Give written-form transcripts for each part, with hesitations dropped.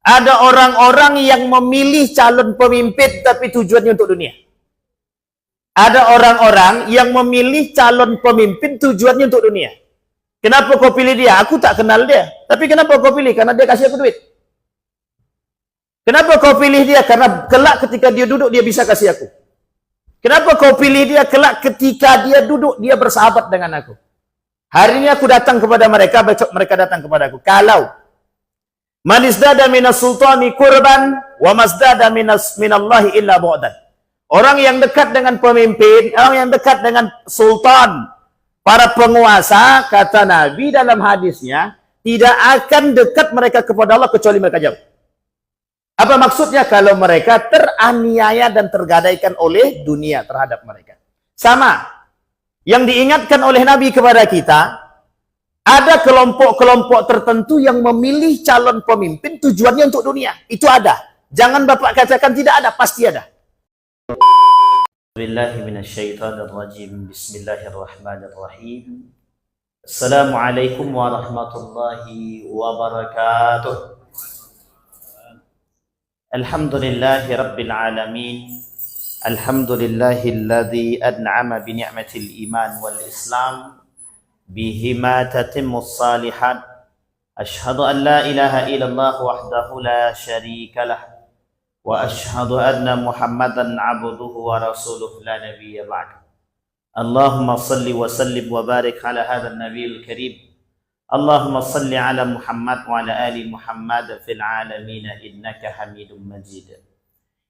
Ada orang-orang yang memilih calon pemimpin tapi tujuannya untuk dunia. Ada orang-orang yang memilih calon pemimpin tujuannya untuk dunia. Kenapa kau pilih dia? Aku tak kenal dia. Tapi kenapa kau pilih? Karena dia kasih aku duit. Kenapa kau pilih dia? Karena kelak ketika dia duduk, dia bisa kasih aku. Kenapa kau pilih dia? Kelak ketika dia duduk, dia bersahabat dengan aku. Hari ini aku datang kepada mereka, besok mereka datang kepada aku. Kalau man izdada minas sultani kurban wa mazdada minallahi illa bu'dan. Orang yang dekat dengan pemimpin, orang yang dekat dengan sultan, para penguasa, kata Nabi dalam hadisnya, tidak akan dekat mereka kepada Allah kecuali mereka jauh. Apa maksudnya? Kalau mereka teraniaya dan tergadaikan oleh dunia terhadap mereka. Sama. Yang diingatkan oleh Nabi kepada kita, ada kelompok-kelompok tertentu yang memilih calon pemimpin tujuannya untuk dunia. Itu ada. Jangan Bapak katakan tidak ada, pasti ada. Bismillahirrahmanirrahim. Assalamualaikum warahmatullahi wabarakatuh. Alhamdulillahi rabbil alamin. Alhamdulillahilladzi an'ama bi ni'matil iman wal islam. Bihima tatimmus salihat. Ashhadu an la ilaha illallah wahdahu la syarika lah. Wa ashhadu anna Muhammadan abduhu wa rasuluh la nabiyya ba'd. Allahumma salli wa sallim wa barik ala hadzal nabiyil karim. Allahumma salli ala Muhammad wa ala ali Muhammad fil alamin innaka Hamidum Majid.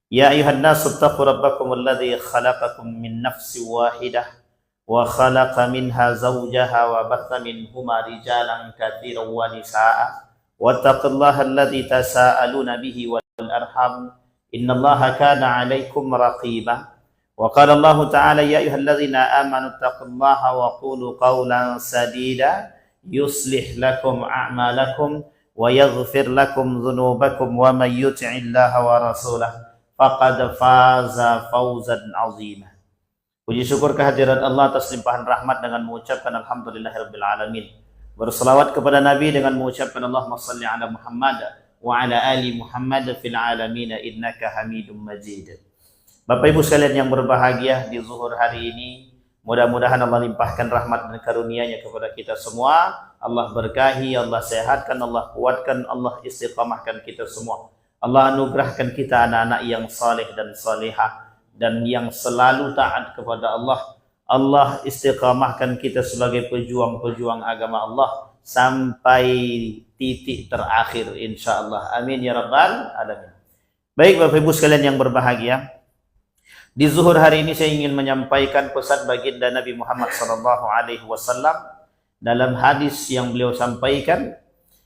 Ya ayuhan nasu taqu rabbakum alladhi khalaqakum min nafsin wahidah wa khalaqa minha zawjaha wa batha minhuma rijalan katsiran wa nisaa wattaqullaha alladhi tasaaluna bihi wal arham innallaha kana 'alaikum raqiba. Wa qala Allah ta'ala ya ayyuhalladzina amanu taqullaha wa qulu qawlan sadida yuslih lakum a'malakum wa yaghfir lakum dhunubakum wa may yuti'illaha wa rasulahu faqad faza fawzan 'azima. Puji syukur kehadirat Allah atas limpahan rahmat dengan mengucapkan alhamdulillahirabbil alamin. Berselawat kepada Nabi dengan mengucapkan Allahumma shalli ala Muhammad wa ala ali Muhammad fil alamin innaka Hamidum Majid. Bapak Ibu sekalian yang berbahagia, di zuhur hari ini mudah-mudahan Allah limpahkan rahmat dan karunia-Nya kepada kita semua. Allah berkahi, Allah sehatkan, Allah kuatkan, Allah istiqamahkan kita semua. Allah anugerahkan kita anak-anak yang saleh dan salihah dan yang selalu taat kepada Allah. Allah istiqamahkan kita sebagai pejuang-pejuang agama Allah sampai titik terakhir insyaallah. Amin ya rabbal alamin. Baik Bapak Ibu sekalian yang berbahagia, di zuhur hari ini saya ingin menyampaikan pesan baginda Nabi Muhammad SAW dalam hadis yang beliau sampaikan.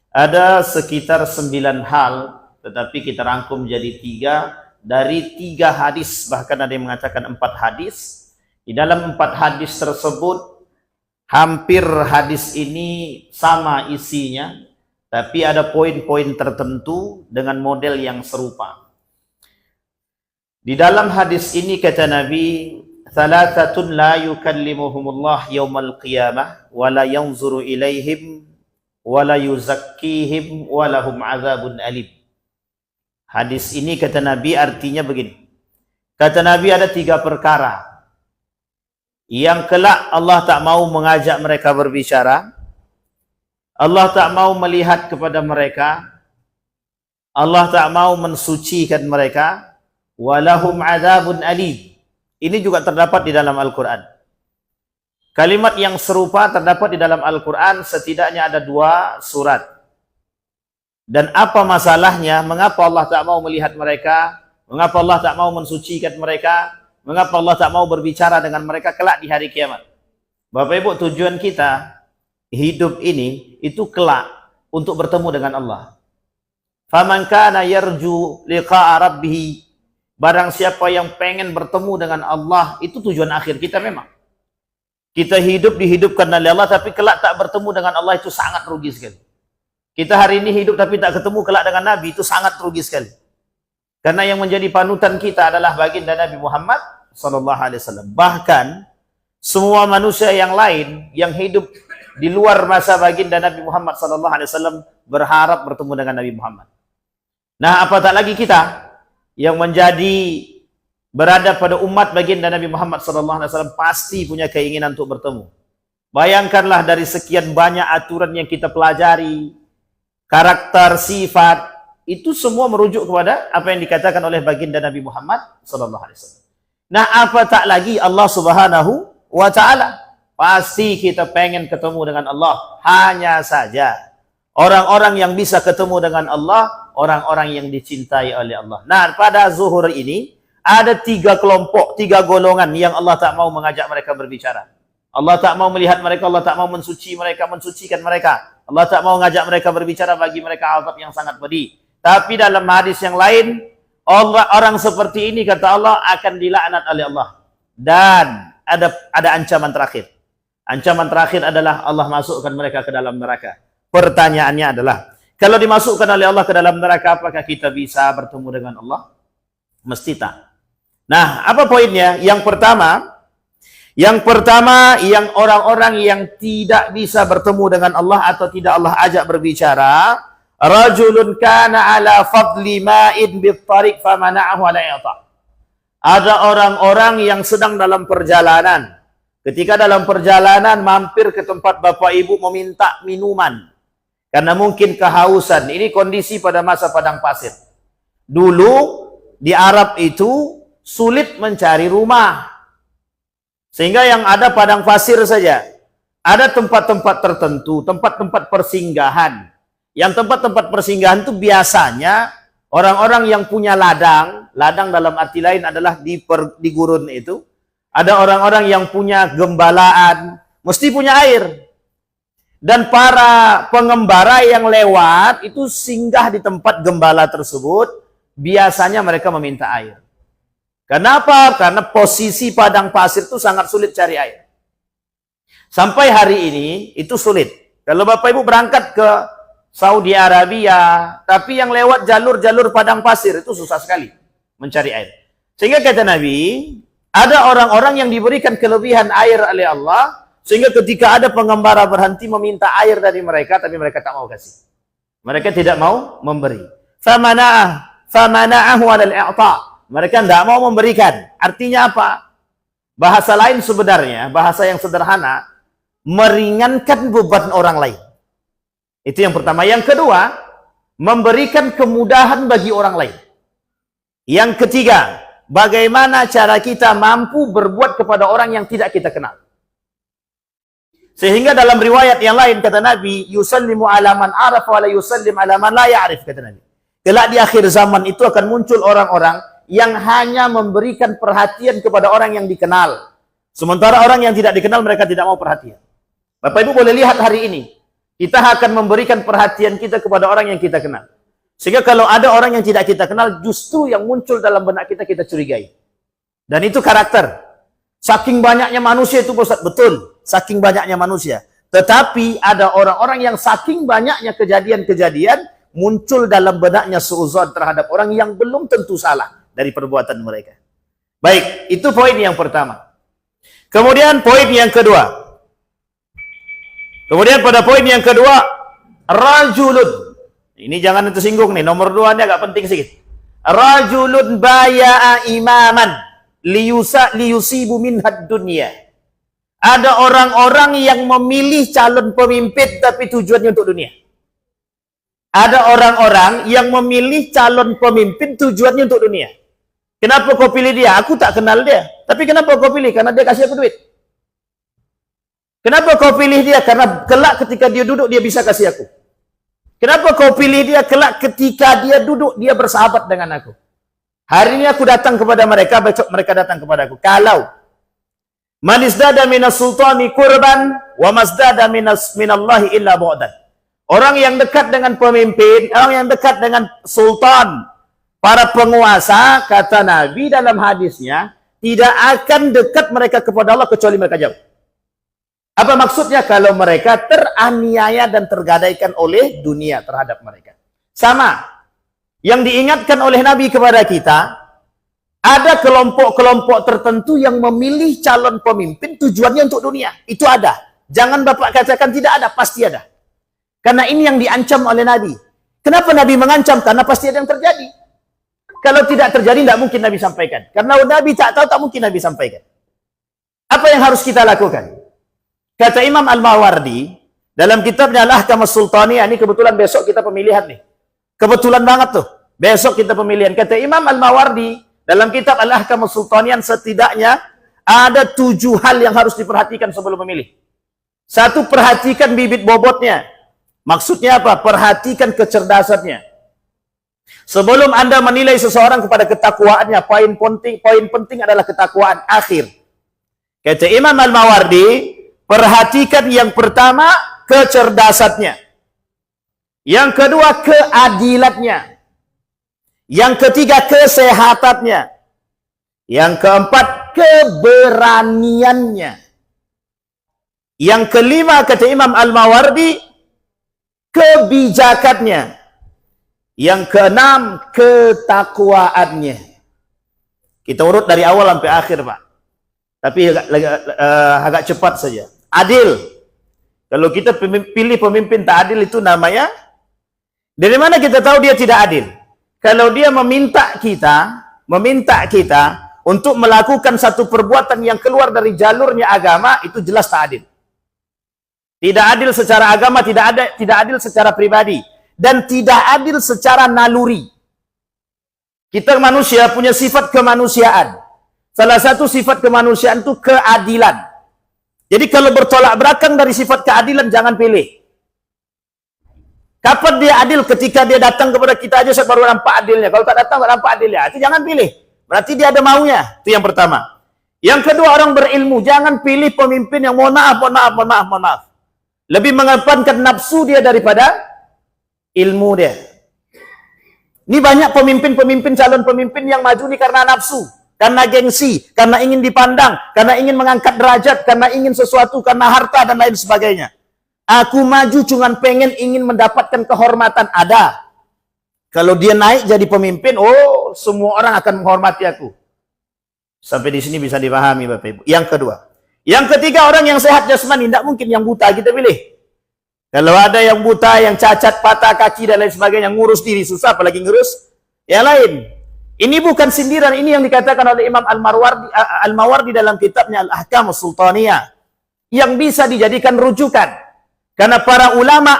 Ada sekitar 9 hal, tetapi kita rangkum jadi 3 dari 3 hadis, bahkan ada yang mengatakan 4 hadis. Di dalam 4 hadis tersebut hampir hadis ini sama isinya, tapi ada poin-poin tertentu dengan model yang serupa. Di dalam hadis ini kata Nabi, "Thalathatun la yukallimuhumullah yaumal qiyamah wa la yanzuru ilaihim wa la yuzakkihim wa lahum azabun alim." Hadis ini kata Nabi artinya begini. Kata Nabi ada 3 perkara yang kelak Allah tak mau mengajak mereka berbicara, Allah tak mau melihat kepada mereka, Allah tak mau mensucikan mereka. Walahum adzabun alim. Ini juga terdapat di dalam Al-Quran. Kalimat yang serupa terdapat di dalam Al-Quran setidaknya ada 2 surat. Dan apa masalahnya? Mengapa Allah tak mau melihat mereka? Mengapa Allah tak mau mensucikan mereka? Mengapa Allah tak mau berbicara dengan mereka kelak di hari kiamat? Bapak Ibu, tujuan kita hidup ini itu kelak untuk bertemu dengan Allah. Faman kana yarju liqa'a rabbih, barang siapa yang pengen bertemu dengan Allah, itu tujuan akhir kita memang. Kita hidup dihidupkan oleh Allah, tapi kelak tak bertemu dengan Allah, itu sangat rugi sekali. Kita hari ini hidup tapi tak ketemu kelak dengan Nabi, itu sangat rugi sekali. Karena yang menjadi panutan kita adalah baginda Nabi Muhammad SAW. Bahkan semua manusia yang lain yang hidup di luar masa baginda Nabi Muhammad SAW berharap bertemu dengan Nabi Muhammad. Nah, apatah lagi kita yang menjadi berada pada umat baginda Nabi Muhammad SAW pasti punya keinginan untuk bertemu. Bayangkanlah dari sekian banyak aturan yang kita pelajari, karakter, sifat, itu semua merujuk kepada apa yang dikatakan oleh baginda Nabi Muhammad SAW. Nah, apatah lagi Allah Subhanahu wa Ta'ala. Pasti kita pengen ketemu dengan Allah. Hanya saja orang-orang yang bisa ketemu dengan Allah, orang-orang yang dicintai oleh Allah. Nah, pada zuhur ini ada 3 kelompok, 3 golongan yang Allah tak mau mengajak mereka berbicara. Allah tak mau melihat mereka, Allah tak mau mensucikan mereka. Allah tak mau mengajak mereka berbicara, bagi mereka azab yang sangat pedih. Tapi dalam hadis yang lain, orang seperti ini kata Allah akan dilaknat oleh Allah. Dan ada ancaman terakhir. Ancaman terakhir adalah Allah masukkan mereka ke dalam neraka. Pertanyaannya adalah, kalau dimasukkan oleh Allah ke dalam neraka, apakah kita bisa bertemu dengan Allah? Mesti tak. Nah, apa poinnya? Yang pertama, yang orang-orang yang tidak bisa bertemu dengan Allah atau tidak Allah ajak berbicara, rajulun kana ala fadli ma'in bittariq famana'ahu ala i'ta'. Ada orang-orang yang sedang dalam perjalanan. Ketika dalam perjalanan mampir ke tempat bapak ibu meminta minuman. Karena mungkin kehausan. Ini kondisi pada masa padang pasir. Dulu di Arab itu sulit mencari rumah. Sehingga yang ada padang pasir saja. Ada tempat-tempat tertentu, tempat-tempat persinggahan. Yang tempat-tempat persinggahan itu biasanya orang-orang yang punya ladang dalam arti lain adalah di gurun itu. Ada orang-orang yang punya gembalaan, mesti punya air. Dan para pengembara yang lewat itu singgah di tempat gembala tersebut, biasanya mereka meminta air. Kenapa? Karena posisi padang pasir itu sangat sulit cari air. Sampai hari ini itu sulit. Kalau Bapak Ibu berangkat ke Saudi Arabia, tapi yang lewat jalur-jalur padang pasir itu susah sekali mencari air. Sehingga kata Nabi, ada orang-orang yang diberikan kelebihan air oleh Allah, sehingga ketika ada pengembara berhenti meminta air dari mereka, tapi mereka tak mau kasih. Mereka tidak mau memberi. Famana'ahu 'alal i'ta'. Mereka tidak mau memberikan. Artinya apa? Bahasa lain sebenarnya, bahasa yang sederhana, meringankan beban orang lain. Itu yang pertama. Yang kedua, memberikan kemudahan bagi orang lain. Yang ketiga, bagaimana cara kita mampu berbuat kepada orang yang tidak kita kenal. Sehingga dalam riwayat yang lain kata Nabi, yusallimu ala man araf wa la yusallim ala man la ya'rif, kata Nabi. Kelak di akhir zaman itu akan muncul orang-orang yang hanya memberikan perhatian kepada orang yang dikenal. Sementara orang yang tidak dikenal mereka tidak mau perhatian. Bapak Ibu boleh lihat hari ini, kita akan memberikan perhatian kita kepada orang yang kita kenal. Sehingga kalau ada orang yang tidak kita kenal, justru yang muncul dalam benak kita, kita curigai. Dan itu karakter. Saking banyaknya manusia itu, Ustaz, betul. Saking banyaknya manusia. Tetapi ada orang-orang yang saking banyaknya kejadian-kejadian, muncul dalam benaknya suuzon terhadap orang yang belum tentu salah dari perbuatan mereka. Baik, itu poin yang pertama. Kemudian poin yang kedua. Kemudian pada poin yang kedua, rajulun. Ini jangan tersinggung nih, nomor 2 ini agak penting sedikit. Rajulun baya'a imaman liyusibu minhad dunya. Ada orang-orang yang memilih calon pemimpin tapi tujuannya untuk dunia. Ada orang-orang yang memilih calon pemimpin tujuannya untuk dunia. Kenapa kau pilih dia? Aku tak kenal dia. Tapi kenapa kau pilih? Karena dia kasih aku duit. Kenapa kau pilih dia? Karena kelak ketika dia duduk, dia bisa kasih aku. Kenapa kau pilih dia? Kelak ketika dia duduk, dia bersahabat dengan aku. Hari ini aku datang kepada mereka, besok mereka datang kepada aku. Kalau man izdada minas sultani kurban wa masdada minallahi illa bu'dan. Orang yang dekat dengan pemimpin, orang yang dekat dengan sultan, para penguasa, kata Nabi dalam hadisnya, tidak akan dekat mereka kepada Allah kecuali mereka jauh. Apa maksudnya? Kalau mereka teraniaya dan tergadaikan oleh dunia terhadap mereka. Sama. Yang diingatkan oleh Nabi kepada kita, ada kelompok-kelompok tertentu yang memilih calon pemimpin tujuannya untuk dunia. Itu ada. Jangan Bapak katakan tidak ada, pasti ada. Karena ini yang diancam oleh Nabi. Kenapa Nabi mengancam? Karena pasti ada yang terjadi. Kalau tidak terjadi, tidak mungkin Nabi sampaikan. Karena Nabi tak tahu, tak mungkin Nabi sampaikan. Apa yang harus kita lakukan? Kata Imam Al-Mawardi, dalam kitabnya Al-Ahkam As-Sultaniyah, ini kebetulan besok kita pemilihan nih. Kebetulan banget tuh. Besok kita pemilihan. Kata Imam Al-Mawardi, dalam kitab Al-Ahkam As-Sultaniyah, setidaknya ada 7 hal yang harus diperhatikan sebelum memilih. 1, perhatikan bibit bobotnya. Maksudnya apa? Perhatikan kecerdasannya. Sebelum Anda menilai seseorang kepada ketakwaannya, poin penting adalah ketakwaan akhir. Kata Imam Al-Mawardi, perhatikan yang pertama kecerdasannya. Yang kedua keadilannya. Yang ketiga kesehatannya. Yang keempat keberaniannya. Yang kelima kata Imam Al-Mawardi kebijakannya. Yang keenam ketakwaannya. Kita urut dari awal sampai akhir, Pak. Tapi agak cepat saja. Adil. Kalau kita pilih pemimpin tak adil itu namanya, dari mana kita tahu dia tidak adil? Kalau dia meminta kita untuk melakukan satu perbuatan yang keluar dari jalurnya agama, itu jelas tak adil. Tidak adil secara agama, tidak adil secara pribadi, dan tidak adil secara naluri. Kita manusia punya sifat kemanusiaan. Salah satu sifat kemanusiaan itu keadilan. Jadi kalau bertolak belakang dari sifat keadilan, jangan pilih. Kapan dia adil? Ketika dia datang kepada kita aja, saya baru nampak adilnya. Kalau tak datang, tak nampak adilnya. Itu jangan pilih. Berarti dia ada maunya. Itu yang pertama. Yang kedua, orang berilmu. Jangan pilih pemimpin yang mohon maaf. Lebih mengedepankan nafsu dia daripada ilmu dia. Ini banyak pemimpin, calon pemimpin yang maju ini karena nafsu, karena gengsi, karena ingin dipandang, karena ingin mengangkat derajat, karena ingin sesuatu, karena harta dan lain sebagainya. Aku maju cuma ingin mendapatkan kehormatan. Ada. Kalau dia naik jadi pemimpin, oh semua orang akan menghormati aku. Sampai di sini bisa dipahami Bapak Ibu. Yang kedua. Yang ketiga, orang yang sehat jasmani. Tidak mungkin yang buta kita pilih. Kalau ada yang buta, yang cacat, patah kaki dan lain sebagainya, ngurus diri susah, apalagi ngurus yang lain. Ini bukan sindiran, ini yang dikatakan oleh Imam Al-Mawardi dalam kitabnya Al-Ahkam As-Sultaniyah, yang bisa dijadikan rujukan. Karena para ulama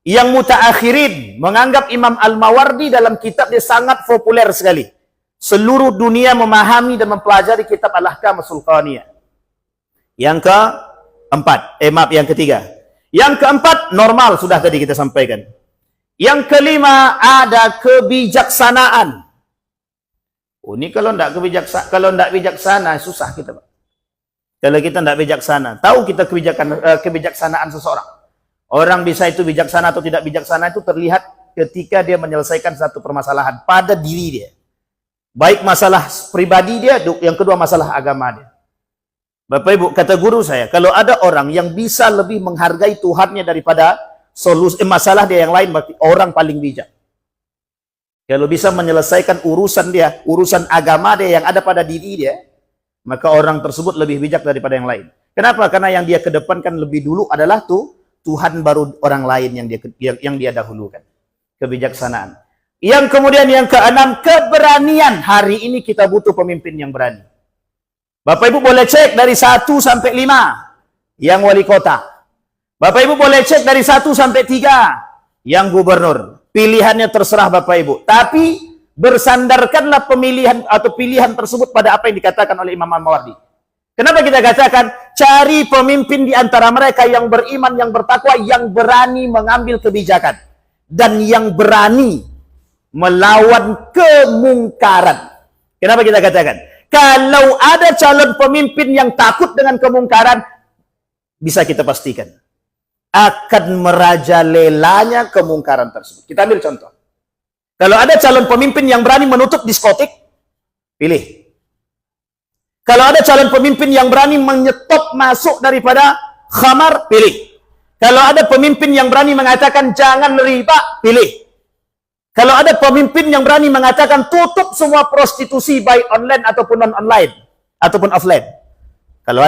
yang mutaakhirin menganggap Imam Al-Mawardi dalam kitabnya sangat populer sekali. Seluruh dunia memahami dan mempelajari kitab Al-Ahkam As-Sultaniyah. Yang ketiga. Yang keempat, normal, sudah tadi kita sampaikan. Yang kelima, ada kebijaksanaan. Oh, ini kalau tidak bijaksana, susah kita, Pak. Kalau kita tidak bijaksana, tahu kita kebijaksanaan seseorang. Orang bisa itu bijaksana atau tidak bijaksana itu terlihat ketika dia menyelesaikan satu permasalahan pada diri dia. Baik masalah pribadi dia, yang kedua masalah agama dia. Bapak Ibu, kata guru saya, kalau ada orang yang bisa lebih menghargai Tuhannya daripada masalah dia yang lain, berarti orang paling bijak. Kalau bisa menyelesaikan urusan dia, urusan agama dia yang ada pada diri dia, maka orang tersebut lebih bijak daripada yang lain. Kenapa? Karena yang dia kedepankan lebih dulu adalah Tuhan, baru orang lain yang dia dahulukan. Kebijaksanaan. Yang kemudian yang keenam, keberanian. Hari ini kita butuh pemimpin yang berani. Bapak Ibu boleh cek dari 1 sampai 5 yang wali kota. Bapak Ibu boleh cek dari 1 sampai 3 yang gubernur. Pilihannya terserah Bapak Ibu. Tapi bersandarkanlah pilihan tersebut pada apa yang dikatakan oleh Imam Al-Mawardi. Kenapa kita katakan cari pemimpin di antara mereka yang beriman, yang bertakwa, yang berani mengambil kebijakan dan yang berani melawan kemungkaran. Kenapa kita katakan? Kalau ada calon pemimpin yang takut dengan kemungkaran, bisa kita pastikan akan merajalelanya kemungkaran tersebut. Kita ambil contoh. Kalau ada calon pemimpin yang berani menutup diskotik, pilih. Kalau ada calon pemimpin yang berani menyetop masuk daripada khamar, pilih. Kalau ada pemimpin yang berani mengatakan jangan riba, pilih. Kalau ada pemimpin yang berani mengatakan tutup semua prostitusi baik online ataupun non-online ataupun offline. Kalau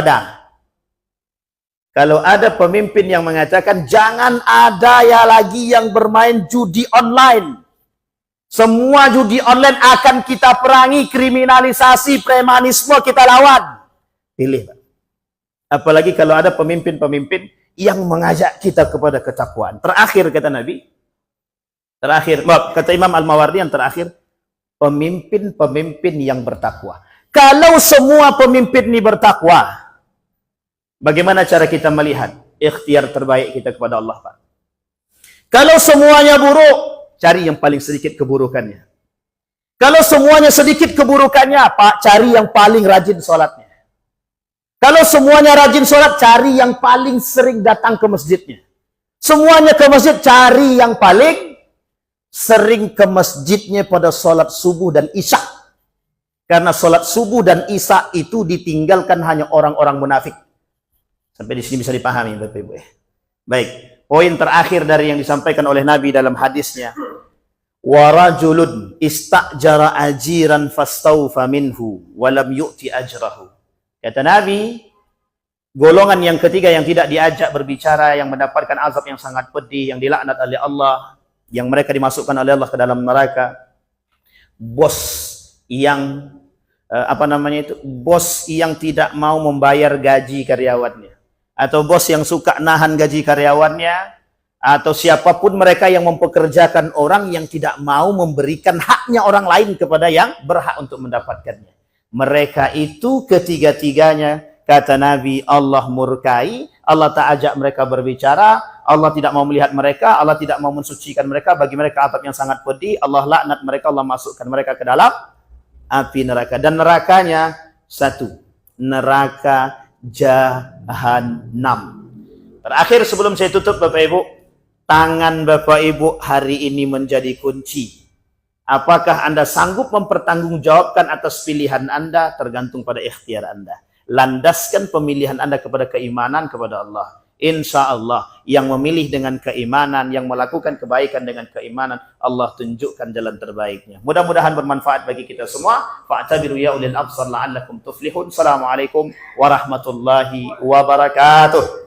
Kalau ada pemimpin yang mengatakan jangan ada ya lagi yang bermain judi online. Semua judi online akan kita perangi, kriminalisasi, premanisme kita lawan. Pilih, Pak. Apalagi kalau ada pemimpin-pemimpin yang mengajak kita kepada ketakwaan. Terakhir kata Nabi, kata Imam Al-Mawardi yang terakhir, pemimpin-pemimpin yang bertakwa. Kalau semua pemimpin ini bertakwa, bagaimana cara kita melihat ikhtiar terbaik kita kepada Allah, Pak? Kalau semuanya buruk, cari yang paling sedikit keburukannya. Kalau semuanya sedikit keburukannya, Pak, cari yang paling rajin sholatnya. Kalau semuanya rajin sholat, cari yang paling sering datang ke masjidnya. Semuanya ke masjid, cari yang paling sering ke masjidnya pada sholat subuh dan isya. Karena sholat subuh dan isya itu ditinggalkan hanya orang-orang munafik. Sampai di sini bisa dipahami, Bapak Ibu. Baik, poin terakhir dari yang disampaikan oleh Nabi dalam hadisnya. Wa rajulun istajara ajiran fastawfa minhu wa lam yu'ti ajrahu. Kata Nabi, golongan yang ketiga yang tidak diajak berbicara, yang mendapatkan azab yang sangat pedih, yang dilaknat oleh Allah, yang mereka dimasukkan oleh Allah ke dalam neraka. Bos yang bos yang tidak mau membayar gaji karyawannya, atau bos yang suka nahan gaji karyawannya, atau siapapun mereka yang mempekerjakan orang yang tidak mau memberikan haknya orang lain kepada yang berhak untuk mendapatkannya. Mereka itu ketiga-tiganya, kata Nabi, Allah murkai, Allah tak ajak mereka berbicara, Allah tidak mau melihat mereka, Allah tidak mau mensucikan mereka, bagi mereka azab yang sangat pedih, Allah laknat mereka, Allah masukkan mereka ke dalam api neraka. Dan nerakanya satu, neraka Jahannam. Terakhir sebelum saya tutup, Bapak Ibu, tangan Bapak Ibu hari ini menjadi kunci. Apakah Anda sanggup mempertanggungjawabkan atas pilihan Anda? Tergantung pada ikhtiar Anda. Landaskan pemilihan Anda kepada keimanan kepada Allah. Insya Allah yang memilih dengan keimanan, yang melakukan kebaikan dengan keimanan, Allah tunjukkan jalan terbaiknya. Mudah-mudahan bermanfaat bagi kita semua. Fa'tabiru ya ulil absar la'allakum tuflihun. Assalamualaikum warahmatullahi wabarakatuh.